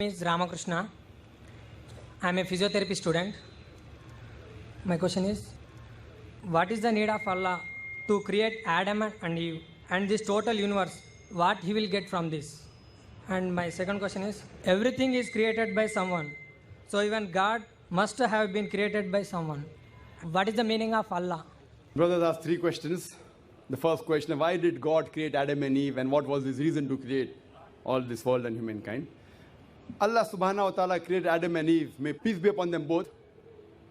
is Ramakrishna. I am a physiotherapy student. My question is, what is the need of Allah to create Adam and Eve and this total universe? What he will get from this? And my second question is, everything is created by someone. So even God must have been created by someone. What is the meaning of Allah? Brothers asked three questions. The first question, why did God create Adam and Eve and what was his reason to create all this world and humankind? Allah subhanahu wa ta'ala created Adam and Eve, may peace be upon them both,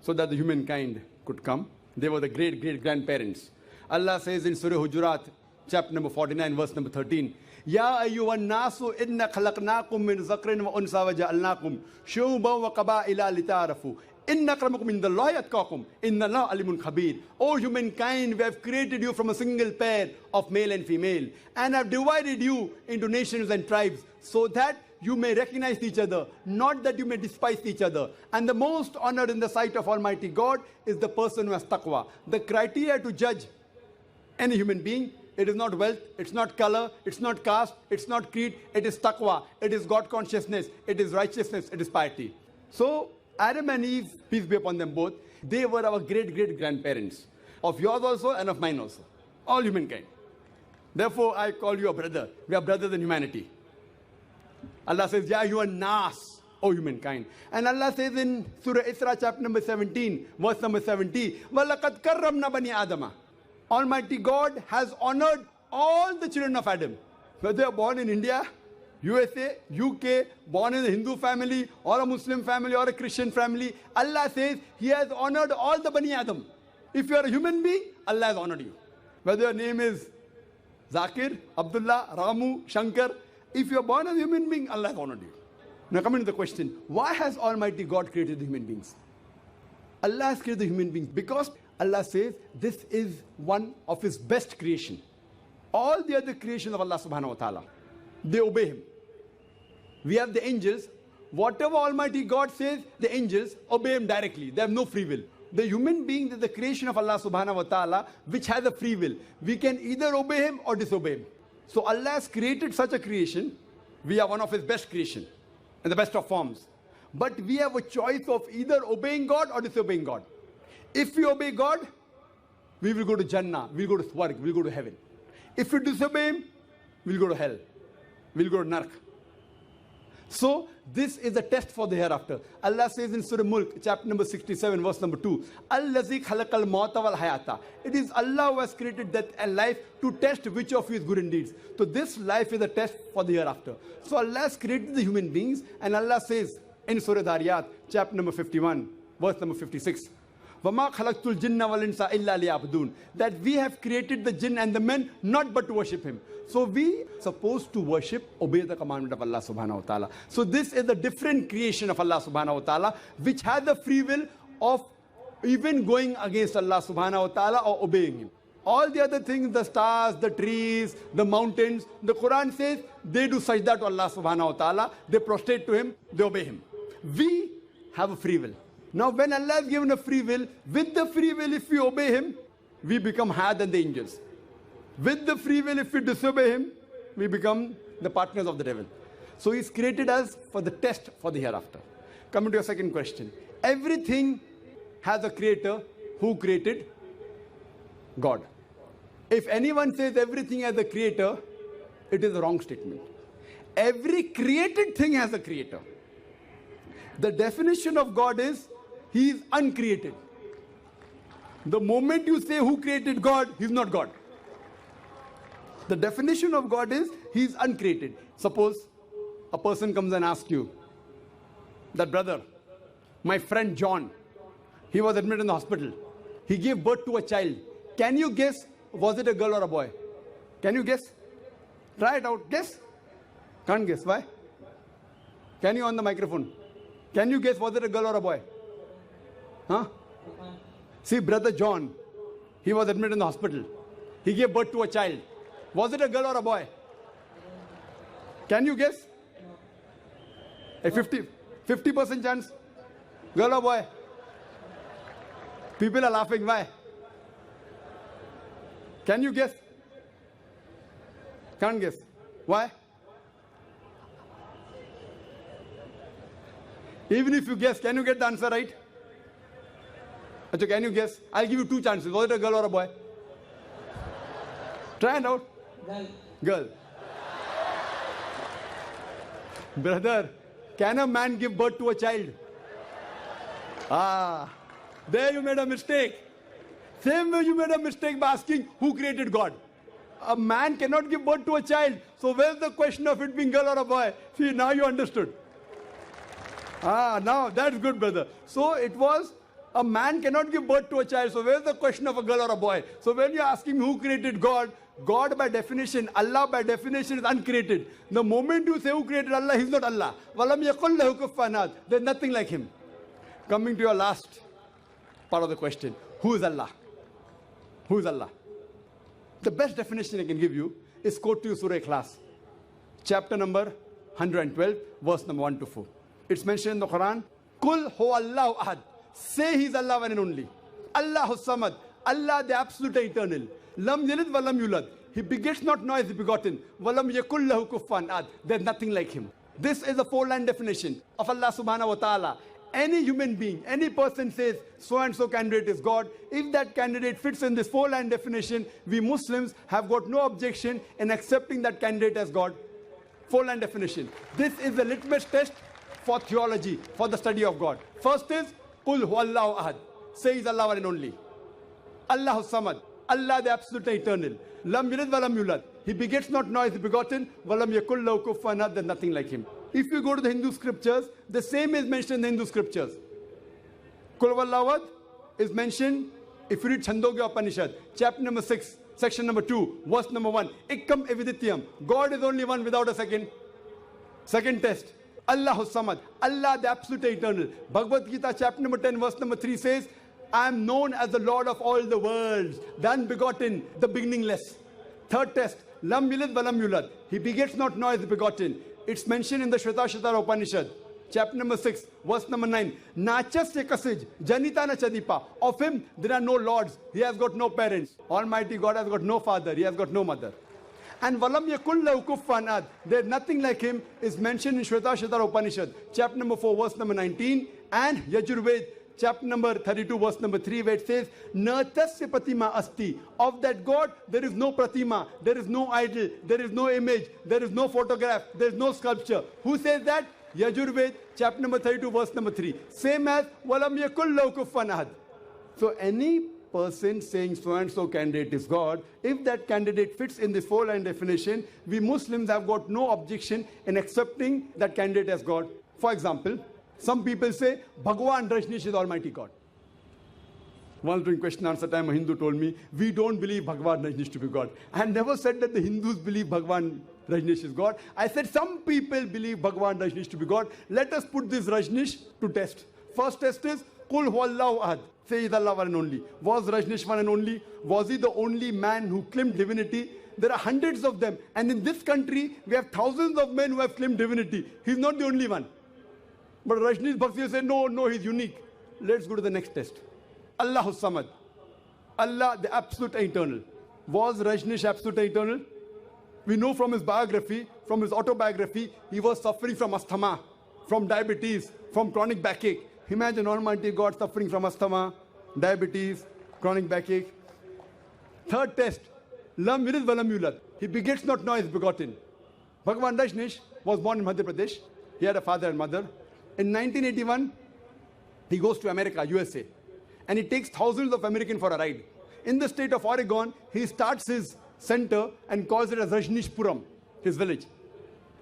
so that the humankind could come. They were the great-great-grandparents. Allah says in Surah Hujurat, chapter number 49, verse number 13, Ya ayyuhan nasu inna khalaqnakum min zakrin wa unsa wa ja'alnakum shu'uban wa qaba'ila lita'arafu. Inna akramakum indallahi atqakum. Inna Allah alimun khabir. O humankind, we have created you from a single pair of male and female and have divided you into nations and tribes so that you may recognize each other, not that you may despise each other. And the most honored in the sight of Almighty God is the person who has taqwa. The criteria to judge any human being, it is not wealth, it's not color, it's not caste, it's not creed, it is taqwa, it is God consciousness, it is righteousness, it is piety. So Adam and Eve, peace be upon them both, they were our great-great-grandparents, of yours also and of mine also, all humankind. Therefore, I call you a brother. We are brothers in humanity. Allah says, Ya ayyuhan nas, O humankind. And Allah says in Surah Isra, chapter number 17, verse number 70, وَلَقَدْ كَرَّمْنَا بَنِي آدَمَ. Almighty God has honored all the children of Adam. Whether they are born in India, USA, UK, born in a Hindu family, or a Muslim family, or a Christian family, Allah says He has honored all the Bani Adam. If you are a human being, Allah has honored you. Whether your name is Zakir, Abdullah, Ramu, Shankar, if you are born as a human being, Allah has honored you. Now coming to the question, why has Almighty God created the human beings? Allah has created the human beings because Allah says this is one of His best creation. All the other creations of Allah subhanahu wa ta'ala, they obey Him. We have the angels. Whatever Almighty God says, the angels obey Him directly. They have no free will. The human being is the creation of Allah subhanahu wa ta'ala, which has a free will. We can either obey Him or disobey Him. So Allah has created such a creation. We are one of His best creation, in the best of forms. But we have a choice of either obeying God or disobeying God. If we obey God, we will go to Jannah, we will go to Swarg, we will go to heaven. If we disobey Him, we will go to hell, we will go to Nark. So this is a test for the hereafter. Allah says in Surah Mulk, chapter number 67, verse number 2, Allazi khalaqal mauta wal hayata. It is Allah who has created death and life to test which of you is good in deeds. So this life is a test for the hereafter. So Allah has created the human beings, and Allah says in Surah Dhariyat, chapter number 51, verse number 56, وَمَا خَلَقْتُ الْجِنَّ وَالْإِنسَ إِلَّا لِيَعْبُدُونَ. That we have created the jinn and the men not but to worship Him. So we are supposed to worship, obey the commandment of Allah subhanahu wa ta'ala. So this is the different creation of Allah subhanahu wa ta'ala, which has the free will of even going against Allah subhanahu wa ta'ala or obeying Him. All the other things, the stars, the trees, the mountains, the Quran says they do sajda to Allah subhanahu wa ta'ala, they prostrate to Him, they obey Him. We have a free will. Now when Allah has given a free will, with the free will if we obey Him, we become higher than the angels. With the free will if we disobey Him, we become the partners of the devil. So He's created us for the test for the hereafter. Coming to your second question. Everything has a creator. Who created? God. If anyone says everything has a creator, it is a wrong statement. Every created thing has a creator. The definition of God is He is uncreated. The moment you say who created God, He's not God. The definition of God is He is uncreated. Suppose a person comes and asks you, that brother, my friend John, he was admitted in the hospital. He gave birth to a child. Can you guess, was it a girl or a boy? Can you guess? Try it out. Guess. Can't guess. Why? Can you on the microphone? Can you guess, was it a girl or a boy? Huh? See, brother John, he was admitted in the hospital. He gave birth to a child. Was it a girl or a boy? Can you guess? A 50% chance? Girl or boy? People are laughing. Why? Can you guess? Can't guess. Why? Even if you guess, can you get the answer right? Achha, can you guess? I'll give you two chances. Was it a girl or a boy? Try it out. Girl. Brother, can a man give birth to a child? Ah, there you made a mistake. Same way you made a mistake by asking who created God. A man cannot give birth to a child. So where's the question of it being girl or a boy? See, now you understood. Ah, now that's good, brother. So it was a man cannot give birth to a child. So where's the question of a girl or a boy? So when you're asking who created God, God by definition, Allah by definition is uncreated. The moment you say who created Allah, He's not Allah. Walam yakul lahu kufuwan ahad. There's nothing like Him. Coming to your last part of the question, who is Allah? Who is Allah? The best definition I can give you is quote to you Surah Ikhlas, chapter number 112, verse number 1 to 4. It's mentioned in the Quran, Kul hu Allahu ahad. Say He's Allah one and only. Allahu samad. Allah the absolute eternal. Lam yalid wa lam yulad. He begets not nor is he begotten. Walam yakul lahu kufuwan ahad. There's nothing like Him. This is a four-line definition of Allah subhanahu wa ta'ala. Any human being, any person says so-and-so candidate is God. If that candidate fits in this four-line definition, we Muslims have got no objection in accepting that candidate as God. Four-line definition. This is the litmus test for theology, for the study of God. First is, Qul hu Allahu ahad. Say He's Allah one and only. Allahu samad. Allah the absolute eternal. Lam yalid wa lam yulad. He begets not nor is he begotten. Walam yakul lahu kufuwan ahad. There's nothing like Him. If you go to the Hindu scriptures, the same is mentioned in the Hindu scriptures. Kul Huwallahu ahad is mentioned, if you read Chandogya Upanishad, chapter number 6, section number 2, verse number 1. Ikkam evidityam. God is only one without a second. Second test. Allahu samad. Allah the absolute eternal. Bhagavad Gita, chapter number 10, verse number 3 says, I am known as the Lord of all the worlds, the unbegotten, the beginningless. Third test. Lam yalid wa lam yulad. He begets not nor is begotten. It's mentioned in the Shvetasvatara Upanishad, chapter number 6, verse number 9. Nachasya kasij, janita na chadipa. Of Him there are no lords. He has got no parents. Almighty God has got no father. He has got no mother. And walam yakul lahu kufuwan ahad. There's nothing like Him is mentioned in Shvetasvatara Upanishad, chapter number 4, verse number 19. And Yajurved, chapter number 32, verse number 3, where it says, Na tasya pratima asti. Of that God, there is no pratima, there is no idol, there is no image, there is no photograph, there is no sculpture. Who says that? Yajurved, chapter number 32, verse number 3. Same as, Walam yakul lahu kufuwan ahad. So any person saying so-and-so candidate is God, if that candidate fits in this four-line definition, we Muslims have got no objection in accepting that candidate as God. For example, some people say, Bhagwan Rajneesh is Almighty God. Once during question answer time, a Hindu told me, we don't believe Bhagwan Rajneesh to be God. I had never said that the Hindus believe Bhagwan Rajneesh is God. I said some people believe Bhagwan Rajneesh to be God. Let us put this Rajneesh to test. First test is, Kul Huwallahu ahad. Say He's Allah one and only. Was Rajneesh one and only? Was he the only man who claimed divinity? There are hundreds of them. And in this country, we have thousands of men who have claimed divinity. He's not the only one. But Rajneesh Bhaksi said, no, he's unique. Let's go to the next test. Allahu samad. Allah the absolute eternal. Was Rajneesh absolute eternal? We know from his biography, from his autobiography, he was suffering from asthma, from diabetes, from chronic backache. Imagine Almighty God suffering from asthma, diabetes, chronic backache. Third test. Lam yalid wa lam yulad. He begets not nor is begotten. Bhagwan Rajneesh was born in Madhya Pradesh. He had a father and mother. In 1981, he goes to America, USA. And he takes thousands of Americans for a ride. In the state of Oregon, he starts his center and calls it as Rajneeshpuram, his village.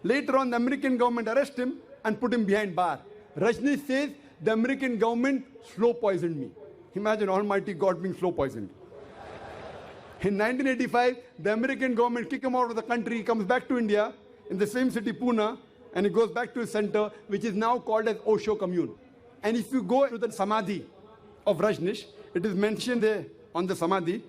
Later on, the American government arrests him and put him behind bar. Rajneesh says, the American government slow poisoned me. Imagine Almighty God being slow poisoned. In 1985, the American government kicked him out of the country. He comes back to India in the same city, Pune, and he goes back to his center, which is now called as Osho Commune. And if you go to the Samadhi of Rajneesh, it is mentioned there on the Samadhi,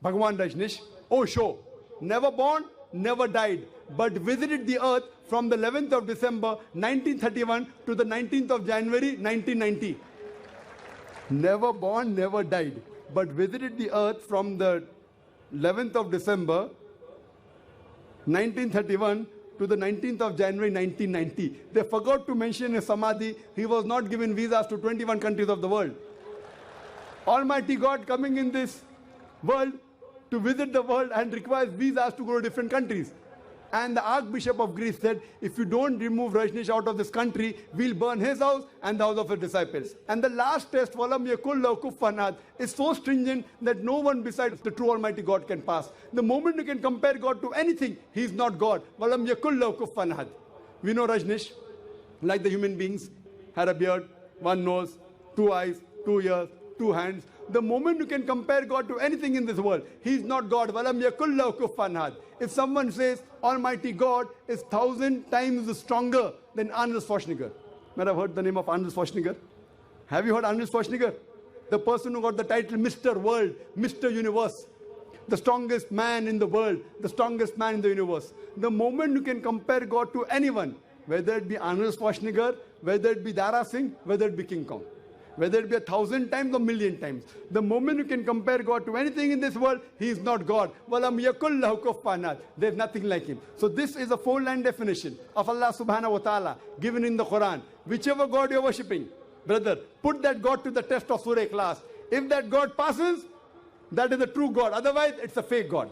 Bhagwan Rajneesh, Osho, never born, never died, but visited the earth from the 11th of December 1931 to the 19th of January 1990. Never born, never died, but visited the earth from the 11th of December 1931 to the 19th of January 1990. They forgot to mention in Samadhi, he was not given visas to 21 countries of the world. Almighty God coming in this world to visit the world and requires visas to go to different countries. And the Archbishop of Greece said, if you don't remove Rajneesh out of this country, we'll burn his house and the house of his disciples. And the last test, Walam yakul lahu kufuwan ahad, is so stringent that no one besides the true Almighty God can pass. The moment you can compare God to anything, he is not God. Walam yakul lahu kufuwan ahad. We know Rajneesh, like the human beings, had a beard, one nose, two eyes, 2 ears, 2 hands. The moment you can compare God to anything in this world, he is not God. Walam yakul lahu kufuwan ahad. If someone says Almighty God is 1,000 times stronger than Arnold Schwarzenegger. Might have heard the name of Arnold Schwarzenegger? Have you heard Arnold Schwarzenegger? The person who got the title Mr. World, Mr. Universe. The strongest man in the world, the strongest man in the universe. The moment you can compare God to anyone, whether it be Arnold Schwarzenegger, whether it be Dara Singh, whether it be King Kong, whether it be 1,000 times or 1,000,000 times. The moment you can compare God to anything in this world, he is not God. Walam yakul lahu kufuwan ahad. There is nothing like him. So this is a 4-line definition of Allah subhanahu wa ta'ala given in the Quran. Whichever God you are worshipping, brother, put that God to the test of Surah Ikhlas. If that God passes, that is the true God. Otherwise, it's a fake God.